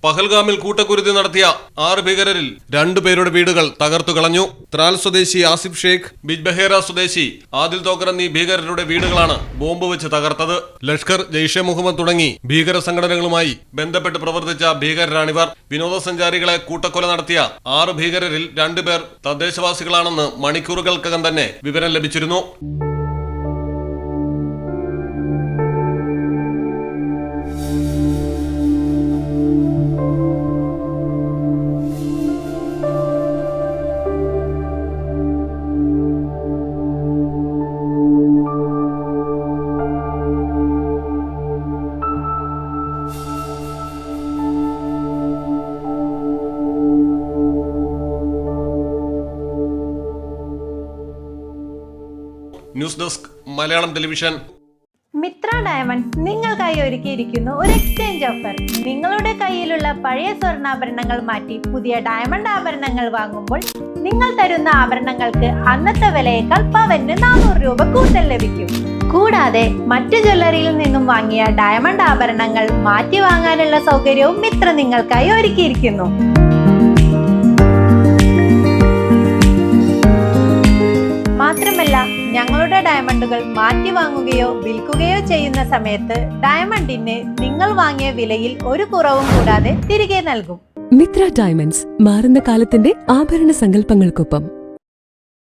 പഹൽഗാമിൽ കൂട്ടക്കുരുതി നടത്തിയ 6 ഭീകരരിൽ 2 പേരുടെ വീടുകൾ തകർത്തു കളഞ്ഞു. ത്രാൽ സ്വദേശി ആസിഫ് ഷേഖ്, ബിജ്ബഹേറ സ്വദേശി ആദിൽ തോക്കർ എന്നീ ഭീകരരുടെ വീടുകളാണ് ബോംബ് വെച്ച് തകർത്തത്. ലഷ്കർ, ജയ്ഷെ മുഹമ്മദ് തുടങ്ങി ഭീകര സംഘടനകളുമായി ബന്ധപ്പെട്ട് പ്രവർത്തിച്ച ഭീകരരാണിവർ. വിനോദസഞ്ചാരികളെ കൂട്ടക്കൊല നടത്തിയ 6 ഭീകരരിൽ 2 പേർ തദ്ദേശവാസികളാണെന്ന് മണിക്കൂറുകൾക്കകം തന്നെ വിവരം ലഭിച്ചിരുന്നു. News desk Malayalam television. Mitra diamonds നിങ്ങൾക്കായി ഒരുക്കിയിരിക്കുന്നു ഒരു എക്സ്ചേഞ്ച് ഓഫർ. നിങ്ങളുടെ കയ്യിലുള്ള പഴയ സ്വർണ്ണാഭരണങ്ങൾ മാറ്റി പുതിയ ഡയമണ്ട് ആഭരണങ്ങൾ വാങ്ങുമ്പോൾ നിങ്ങൾ തരുന്ന ആഭരണങ്ങൾക്ക് അന്നത്തെ വിലയേക്കാൾ പവന് 400 രൂപ കൂടുതൽ ലഭിക്കും. കൂടാതെ മറ്റു ജ്വല്ലറിയിൽ നിന്നും വാങ്ങിയ ഡയമണ്ട് ആഭരണങ്ങൾ മാറ്റി വാങ്ങാനുള്ള സൗകര്യവും മിത്ര നിങ്ങൾക്കായി ഒരുക്കിയിരിക്കുന്നു. മാത്രമല്ല, ഞങ്ങളുടെ ഡയമണ്ടുകൾ മാറ്റി വാങ്ങുകയോ വിൽക്കുകയോ ചെയ്യുന്ന സമയത്ത് ഡയമണ്ടിന് നിങ്ങൾ വാങ്ങിയ വിലയിൽ ഒരു കുറവും കൂടാതെ തിരികെ നൽകും. മിത്ര ഡയമണ്ട്സ്, മാറുന്ന കാലത്തിന്റെ ആഭരണ സങ്കല്പങ്ങൾക്കൊപ്പം.